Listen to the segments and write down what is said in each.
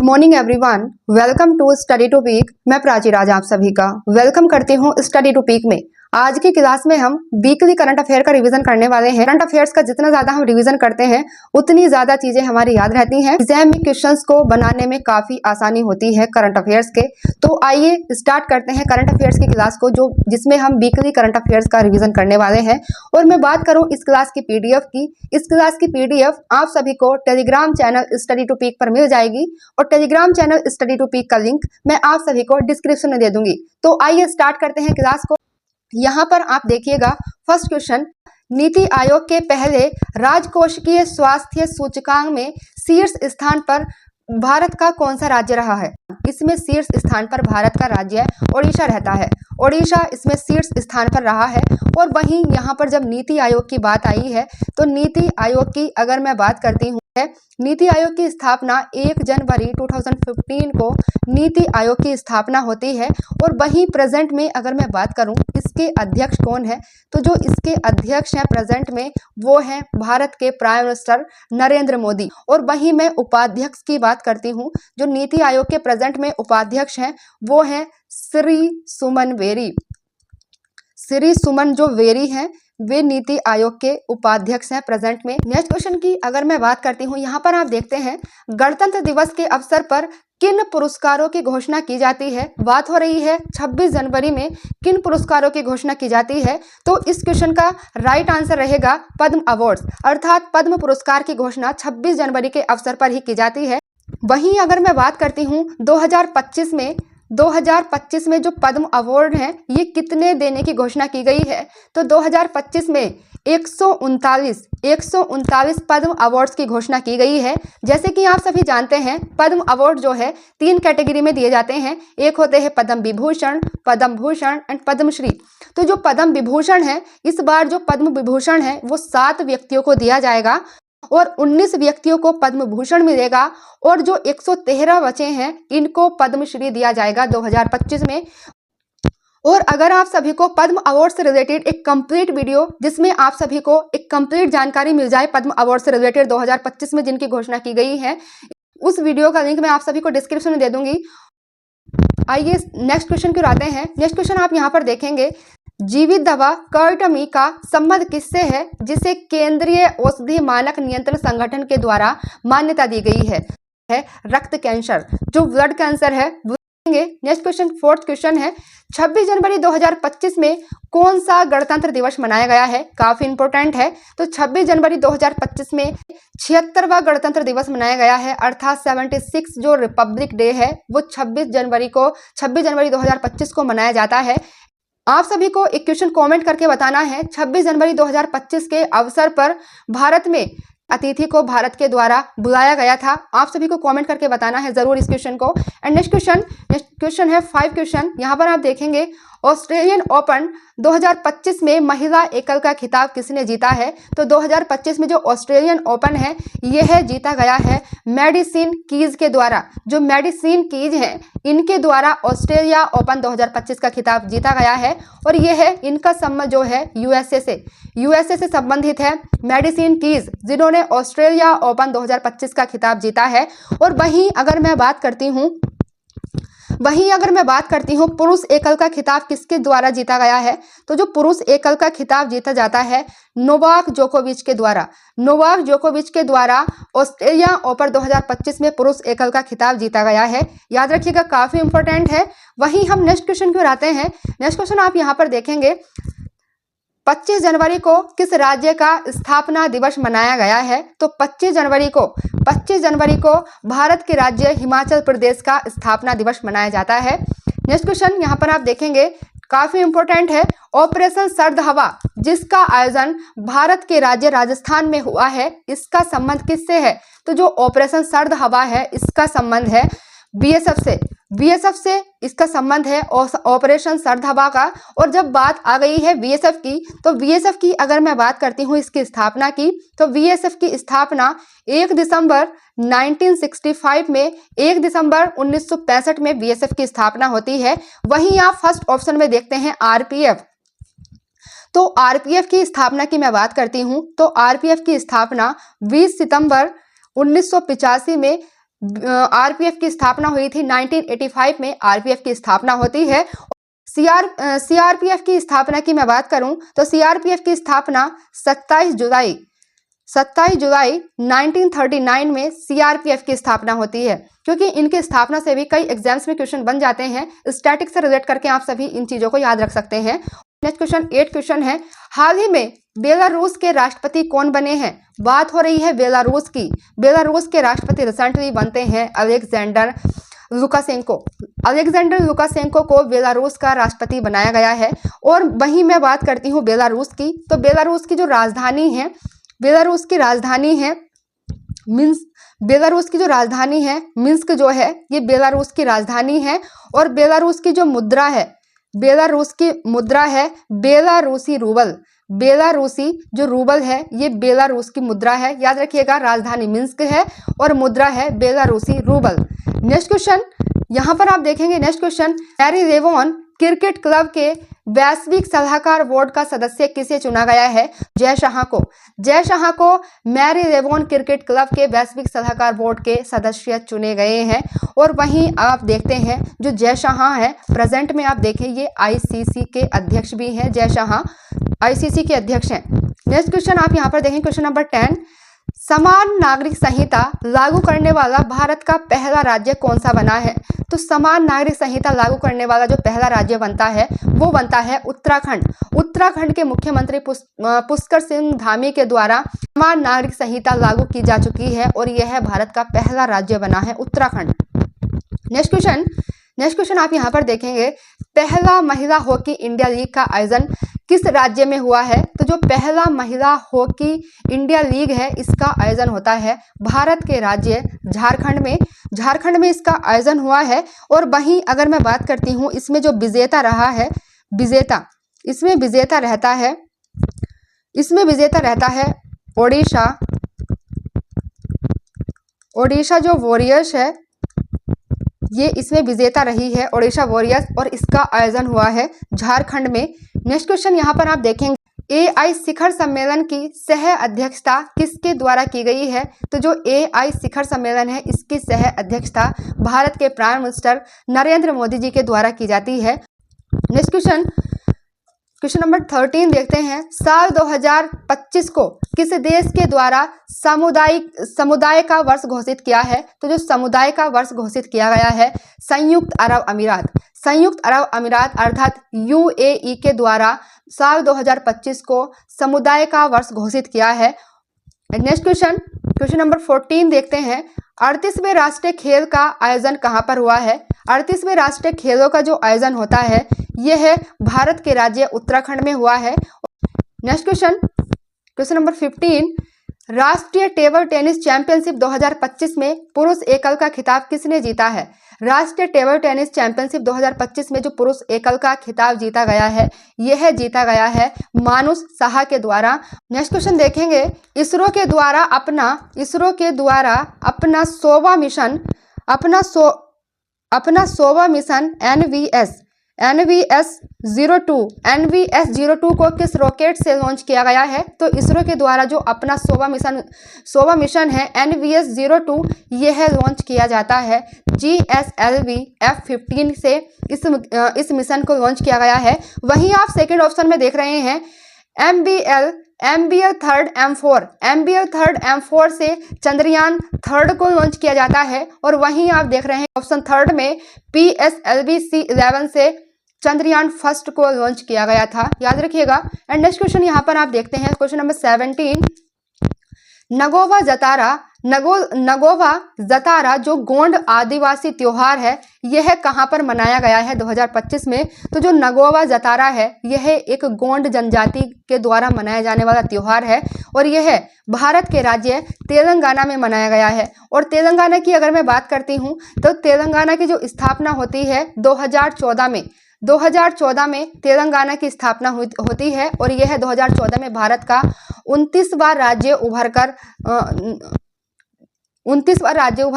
Morning everyone, welcome to study to peak. मैं प्राची राज आप सभी का वेलकम करती हूँ स्टडी टू पीक में। आज की क्लास में हम वीकली करंट अफेयर का रिवीजन करने वाले हैं। करंट अफेयर्स का जितना ज्यादा हम रिवीजन करते हैं उतनी ज्यादा चीजें हमारी याद रहती हैं। एग्जाम में क्वेश्चंस को बनाने में काफी आसानी होती है करंट अफेयर्स के। तो आइए स्टार्ट करते हैं करंट अफेयर्स की क्लास को, जो जिसमें हम वीकली करंट अफेयर्स का रिवीजन करने वाले हैं। और मैं बात करूं इस क्लास की पीडीएफ की, इस क्लास की पीडीएफ आप सभी को Telegram channel study to peak पर मिल जाएगी और Telegram channel study to peak का लिंक मैं आप सभी को डिस्क्रिप्शन में दे दूंगी। तो आइए स्टार्ट करते हैं क्लास को। यहाँ पर आप देखिएगा फर्स्ट क्वेश्चन, नीति आयोग के पहले राजकोषीय स्वास्थ्य सूचकांक में शीर्ष स्थान पर भारत का कौन सा राज्य रहा है? इसमें शीर्ष स्थान पर भारत का राज्य ओडिशा रहता है। ओडिशा इसमें शीर्ष स्थान पर रहा है। और वहीं यहाँ पर जब नीति आयोग की बात आई है तो नीति आयोग की अगर मैं बात करती हूँ, नीति आयोग की स्थापना 1 जनवरी 2015 को नीति आयोग की स्थापना होती है। और वहीं प्रेजेंट में अगर मैं बात करूं इसके अध्यक्ष कौन है, तो जो इसके अध्यक्ष हैं प्रेजेंट में वो हैं भारत के प्राइम मिनिस्टर नरेंद्र मोदी। और वहीं मैं उपाध्यक्ष की बात करती हूं, जो नीति आयोग के प्रेजेंट में उपाध्यक्ष हैं वो हैं श्री सुमन बेरी। श्री सुमन जो बेरी हैं वे नीति आयोग के उपाध्यक्ष हैं प्रेजेंट में। नेक्स्ट क्वेश्चन की अगर मैं बात करती हूँ, यहाँ पर आप देखते हैं गणतंत्र दिवस के अवसर पर किन पुरस्कारों की घोषणा की जाती है। बात हो रही है 26 जनवरी में किन पुरस्कारों की घोषणा की जाती है। तो इस क्वेश्चन का राइट आंसर रहेगा पद्म अवार्ड्स, अर्थात पद्म पुरस्कार की घोषणा 26 जनवरी के अवसर पर ही की जाती है। वहीं अगर मैं बात करती हूँ 2025 में जो पद्म अवार्ड हैं ये कितने देने की घोषणा की गई है, तो 2025 में 139 पद्म अवार्ड्स की घोषणा की गई है। जैसे कि आप सभी जानते हैं पद्म अवार्ड जो है 3 कैटेगरी में दिए जाते हैं। एक होते हैं पद्म विभूषण, पद्म भूषण एंड पद्मश्री। तो जो पद्म विभूषण है, इस बार जो पद्म विभूषण है वो 7 व्यक्तियों को दिया जाएगा और 19 व्यक्तियों को पद्म भूषण मिलेगा और जो 113 बचे हैं इनको पद्मश्री दिया जाएगा 2025 में। और अगर आप सभी को पद्म अवार्ड से रिलेटेड एक कंप्लीट वीडियो जिसमें आप सभी को एक कंप्लीट जानकारी मिल जाए पद्म अवार्ड से रिलेटेड 2025 में जिनकी घोषणा की गई है, उस वीडियो का लिंक मैं आप सभी को डिस्क्रिप्शन में दे दूंगी। आइए नेक्स्ट क्वेश्चन की ओर आते हैं। नेक्स्ट क्वेश्चन आप यहाँ पर देखेंगे, जीवित दवा कर्टमी का संबंध किससे है जिसे केंद्रीय औषधि मानक नियंत्रण संगठन के द्वारा मान्यता दी गई है? रक्त कैंसर, जो ब्लड कैंसर है। नेक्स्ट क्वेश्चन, फोर्थ क्वेश्चन है, 26 जनवरी 2025 में कौन सा गणतंत्र दिवस मनाया गया है? काफी इंपॉर्टेंट है। तो 26 जनवरी 2025 में 76वां गणतंत्र दिवस मनाया गया है, अर्थात 76 जो रिपब्लिक डे है वो 26 जनवरी 2025 को मनाया जाता है। आप सभी को एक क्वेश्चन कमेंट करके बताना है, 26 जनवरी 2025 के अवसर पर भारत में अतिथि को भारत के द्वारा बुलाया गया था। आप सभी को कमेंट करके बताना है जरूर इस क्वेश्चन को। एंड नेक्स्ट क्वेश्चन है 5 क्वेश्चन। यहाँ पर आप देखेंगे ऑस्ट्रेलियन ओपन 2025 में महिला एकल का खिताब किसने जीता है? तो 2025 में जो ऑस्ट्रेलियन ओपन है यह जीता गया है मेडिसिन कीज के द्वारा। जो मेडिसिन कीज हैं इनके द्वारा ऑस्ट्रेलिया ओपन 2025 का खिताब जीता गया है। और यह है इनका संबंध जो है यूएसए से संबंधित है मेडिसिन कीज, जिन्होंने ऑस्ट्रेलिया ओपन 2025 का खिताब जीता है। और वहीं अगर मैं बात करती हूँ पुरुष एकल का खिताब किसके द्वारा जीता गया है? तो जो पुरुष एकल का खिताब जीता जाता है नोवाक जोकोविच के द्वारा। नोवाक जोकोविच के द्वारा ऑस्ट्रेलिया ओपन 2025 में पुरुष एकल का खिताब जीता गया है। याद रखिएगा, काफी इंपॉर्टेंट है। वहीं हम नेक्स्ट क्वेश्चन की ओर आते हैं। नेक्स्ट क्वेश्चन आप यहाँ पर देखेंगे, 25 जनवरी को किस राज्य का स्थापना दिवस मनाया गया है? तो 25 जनवरी को भारत के राज्य हिमाचल प्रदेश का स्थापना दिवस मनाया जाता है। नेक्स्ट क्वेश्चन यहाँ पर आप देखेंगे, काफी इंपॉर्टेंट है, ऑपरेशन सर्द हवा जिसका आयोजन भारत के राज्य राजस्थान में हुआ है, इसका संबंध किससे है? तो जो ऑपरेशन सर्द हवा है इसका संबंध है बीएसएफ से इसका संबंध है ऑपरेशन सर्द हवा का। और जब बात आ गई है बीएसएफ की, तो बीएसएफ की अगर मैं बात करती हूँ इसकी स्थापना की, तो बीएसएफ की स्थापना 1 दिसंबर 1965 में 1 दिसंबर 1965 में बीएसएफ की स्थापना होती है। वहीं आप फर्स्ट ऑप्शन में देखते हैं आरपीएफ। तो आरपीएफ की स्थापना की मैं बात करती हूँ, तो आरपीएफ की स्थापना 20 सितंबर 1985 में आरपीएफ की स्थापना हुई थी 1985 में आरपीएफ की स्थापना होती है। सीआरपीएफ की स्थापना की मैं बात करूं तो सीआरपीएफ की स्थापना 27 जुलाई 1939 में सीआरपीएफ की स्थापना होती है। क्योंकि इनकी स्थापना से भी कई एग्जाम्स में क्वेश्चन बन जाते हैं, स्टैटिक से रिलेट करके आप सभी इन चीजों को याद रख सकते हैं। नेक्स्ट क्वेश्चन 8 क्वेश्चन है, हाल ही में बेलारूस के राष्ट्रपति कौन बने हैं? बात हो रही है बेलारूस की। बेलारूस के राष्ट्रपति रिसेंटली बनते हैं अलेक्जेंडर लुकाशेंको। अलेक्जेंडर लुकाशेंको को बेलारूस का राष्ट्रपति बनाया गया है। और वहीं मैं बात करती हूँ बेलारूस की, तो बेलारूस की जो राजधानी है, बेलारूस की राजधानी है मिन्स्क। बेलारूस की जो राजधानी है मिन्स्क जो है, ये बेलारूस की राजधानी है। और बेलारूस की जो मुद्रा है, बेलारूस की मुद्रा है बेलारूसी रूबल। बेलारूसी जो रूबल है ये बेलारूस की मुद्रा है, याद रखिएगा। राजधानी मिन्स्क है और मुद्रा है बेलारूसी रूबल। नेक्स्ट क्वेश्चन यहाँ पर आप देखेंगे, next question, Marylebone cricket club के वैश्विक सलाहकार बोर्ड का सदस्य किसे चुना गया है? जय शाह को। जय शाह को मैरी रेवॉन क्रिकेट क्लब के वैश्विक सलाहकार बोर्ड के सदस्य चुने गए हैं। और वहीं आप देखते हैं जो जय शाह है, प्रेजेंट में आप देखें ये आईसीसी के अध्यक्ष भी हैं। जय शाह आईसीसी के अध्यक्ष हैं। नेक्स्ट क्वेश्चन आप यहाँ पर देखें, क्वेश्चन नंबर 10, समान नागरिक संहिता लागू करने वाला भारत का पहला राज्य कौन सा बना है? तो समान नागरिक संहिता लागू करने वाला जो पहला राज्य बनता है वो बनता है उत्तराखंड। उत्तराखंड के मुख्यमंत्री पुष्कर सिंह धामी के द्वारा समान नागरिक संहिता लागू की जा चुकी है और यह भारत का पहला राज्य बना है उत्तराखंड। नेक्स्ट क्वेश्चन आप यहाँ पर देखेंगे, पहला महिला हॉकी इंडिया लीग का आयोजन किस राज्य में हुआ है? तो जो पहला महिला हॉकी इंडिया लीग है इसका आयोजन होता है भारत के राज्य झारखंड में। झारखंड में इसका आयोजन हुआ है। और वहीं अगर मैं बात करती हूँ इसमें जो विजेता रहा है, इसमें विजेता रहता है ओडिशा जो वॉरियर्स है, ये इसमें विजेता रही है ओडिशा वॉरियर्स, और इसका आयोजन हुआ है झारखंड में। नेक्स्ट क्वेश्चन यहाँ पर आप देखेंगे, एआई शिखर सम्मेलन की सह अध्यक्षता किसके द्वारा की गई है? तो जो एआई शिखर सम्मेलन है इसकी सह अध्यक्षता भारत के प्राइम मिनिस्टर नरेंद्र मोदी जी के द्वारा की जाती है। नेक्स्ट क्वेश्चन नंबर 13 देखते हैं, साल 2025 को किस देश के द्वारा समुदाय का वर्ष घोषित किया है? तो जो समुदाय का वर्ष घोषित किया गया है संयुक्त अरब अमीरात अर्थात यूएई के द्वारा साल 2025 को समुदाय का वर्ष घोषित किया है। नेक्स्ट क्वेश्चन नंबर 14 देखते हैं, 38वें राष्ट्रीय खेल का आयोजन कहाँ पर हुआ है? 38वें राष्ट्रीय खेलों का जो आयोजन होता है यह भारत के राज्य उत्तराखंड में हुआ है। नेक्स्ट क्वेश्चन नंबर 15, राष्ट्रीय टेबल टेनिस चैंपियनशिप 2025 में पुरुष एकल का खिताब किसने जीता है? राष्ट्रीय टेबल टेनिस चैंपियनशिप 2025 में जो पुरुष एकल का खिताब जीता गया है यह जीता गया है मानुष साहा के द्वारा। नेक्स्ट क्वेश्चन देखेंगे, इसरो के द्वारा अपना 100वां मिशन NVS-02 को किस रॉकेट से लॉन्च किया गया है? तो इसरो के द्वारा जो अपना 100वां मिशन है NVS-02 यह लॉन्च किया जाता है GSLV F-15 से इस मिशन को लॉन्च किया गया है। वहीं आप सेकेंड ऑप्शन में देख रहे हैं MBL 3rd M4 से चंद्रयान 3 को लॉन्च किया जाता है। और वहीं आप देख रहे हैं ऑप्शन 3rd में PSLV C11 से चंद्रयान 1 को लॉन्च किया गया था, याद रखिएगा। एंड नेक्स्ट क्वेश्चन यहाँ पर आप देखते हैं, क्वेश्चन नंबर 17, नगोवा जतारा जो गोंड आदिवासी त्योहार है यह कहां पर मनाया गया है 2025 में? तो जो नगोवा जतारा है यह एक गोंड जनजाति के द्वारा मनाया जाने वाला त्योहार है और यह भारत के राज्य तेलंगाना में मनाया गया है। और तेलंगाना की अगर मैं बात करती हूं तो तेलंगाना की जो स्थापना होती है 2014 में तेलंगाना की स्थापना होती है और यह 2014 में भारत का 29वां राज्य उभर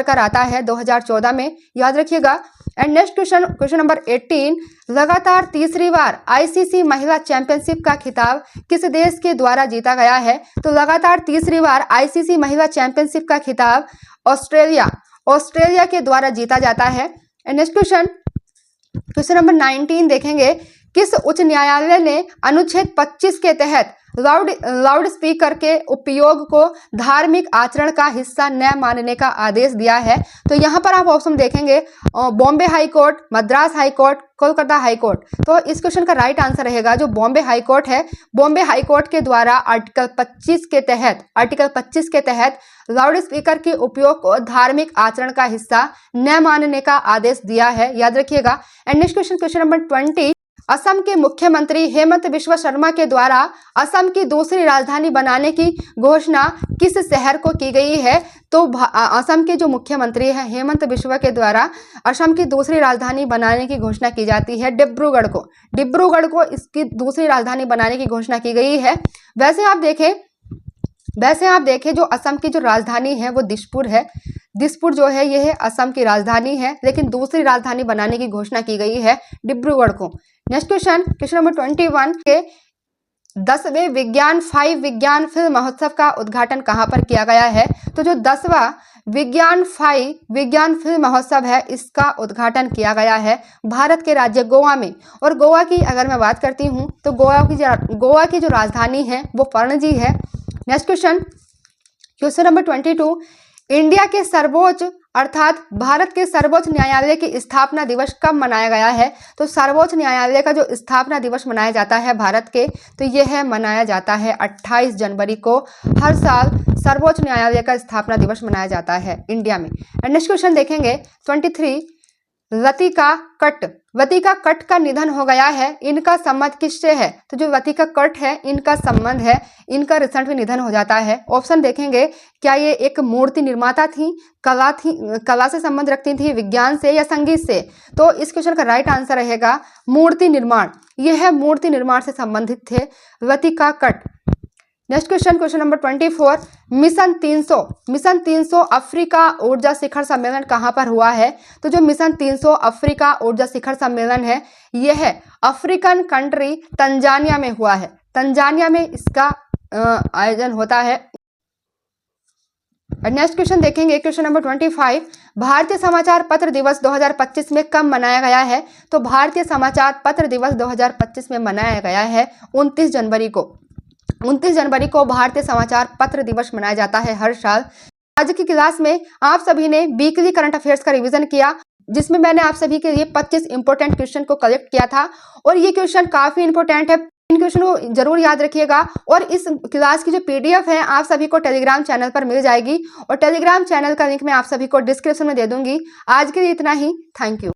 कर आता है 2014 में, याद रखिएगा। एंड नेक्स्ट क्वेश्चन नंबर 18, लगातार तीसरी बार आईसीसी महिला चैंपियनशिप का खिताब किस देश के द्वारा जीता गया है? तो लगातार तीसरी बार आईसीसी महिला चैंपियनशिप का खिताब ऑस्ट्रेलिया के द्वारा जीता जाता है। नेक्स्ट क्वेश्चन नंबर 19 देखेंगे, किस उच्च न्यायालय ने अनुच्छेद 25 के तहत लाउड स्पीकर के उपयोग को धार्मिक आचरण का हिस्सा न मानने का आदेश दिया है? तो यहाँ पर आप ऑप्शन देखेंगे Bombay high court, Madras high court, Kolkata high court. तो इस क्वेश्चन का राइट आंसर रहेगा जो बॉम्बे हाई कोर्ट है। बॉम्बे हाई कोर्ट के द्वारा आर्टिकल 25 के तहत लाउड स्पीकर के उपयोग को धार्मिक आचरण का हिस्सा न मानने का आदेश दिया है, याद रखिएगा। And next question number 20, Assam के मुख्यमंत्री हेमंत बिश्व शर्मा के द्वारा असम की दूसरी राजधानी बनाने की घोषणा किस शहर को की गई है? तो असम के जो मुख्यमंत्री हैं हेमंत बिश्व के द्वारा असम की दूसरी राजधानी बनाने की घोषणा की जाती है डिब्रूगढ़ को इसकी दूसरी राजधानी बनाने की घोषणा की गई है। वैसे आप देखें जो असम की जो राजधानी है वो दिसपुर है। दिसपुर जो है यह असम की राजधानी है, लेकिन दूसरी राजधानी बनाने की घोषणा की गई है डिब्रूगढ़ को। नेक्स्ट क्वेश्चन नंबर 21 के 10वें विज्ञान फिल्म महोत्सव का उद्घाटन कहां पर किया गया है? तो जो 10वां विज्ञान फिल्म महोत्सव है इसका उद्घाटन किया गया है भारत के राज्य गोवा में। और गोवा की अगर मैं बात करती हूं तो गोवा की जो राजधानी है वो पणजी है। नेक्स्ट क्वेश्चन नंबर 22, इंडिया के सर्वोच्च अर्थात भारत के सर्वोच्च न्यायालय की स्थापना दिवस कब मनाया गया है? तो सर्वोच्च न्यायालय का जो स्थापना दिवस मनाया जाता है भारत के, तो यह मनाया जाता है 28 जनवरी को। हर साल सर्वोच्च न्यायालय का स्थापना दिवस मनाया जाता है इंडिया में। नेक्स्ट क्वेश्चन देखेंगे 23, लतिका कट का निधन हो गया है, इनका संबंध किससे है? तो जो लतिका कट है इनका संबंध है, इनका रिसेंट में निधन हो जाता है। ऑप्शन देखेंगे, क्या ये एक मूर्ति निर्माता थी, कला से संबंध रखती थी, विज्ञान से या संगीत से? तो इस क्वेश्चन का राइट आंसर रहेगा मूर्ति निर्माण। यह मूर्ति निर्माण से संबंधित थे Latika cut. Next question number 24, mission 300 Africa ऊर्जा शिखर सम्मेलन कहां पर हुआ है? तो जो मिशन 300 अफ्रीका ऊर्जा शिखर सम्मेलन है यह अफ्रीकन कंट्री तंजानिया में हुआ है। तंजानिया में इसका आयोजन होता है। नेक्स्ट क्वेश्चन देखेंगे क्वेश्चन नंबर 25, भारतीय समाचार पत्र दिवस 2025 में कब मनाया गया है? तो भारतीय समाचार पत्र दिवस 2025 में मनाया गया है 29 जनवरी को। 29 जनवरी को भारतीय समाचार पत्र दिवस मनाया जाता है हर साल। आज की क्लास में आप सभी ने वीकली करंट अफेयर्स का रिवीजन किया, जिसमें मैंने आप सभी के लिए 25 इंपॉर्टेंट क्वेश्चन को कलेक्ट किया था और ये क्वेश्चन काफी इंपॉर्टेंट है। इन क्वेश्चन को जरूर याद रखिएगा और इस क्लास की जो पीडीएफ है आप सभी को टेलीग्राम चैनल पर मिल जाएगी और टेलीग्राम चैनल का लिंक मैं आप सभी को डिस्क्रिप्शन में दे दूंगी। आज के लिए इतना ही। Thank you.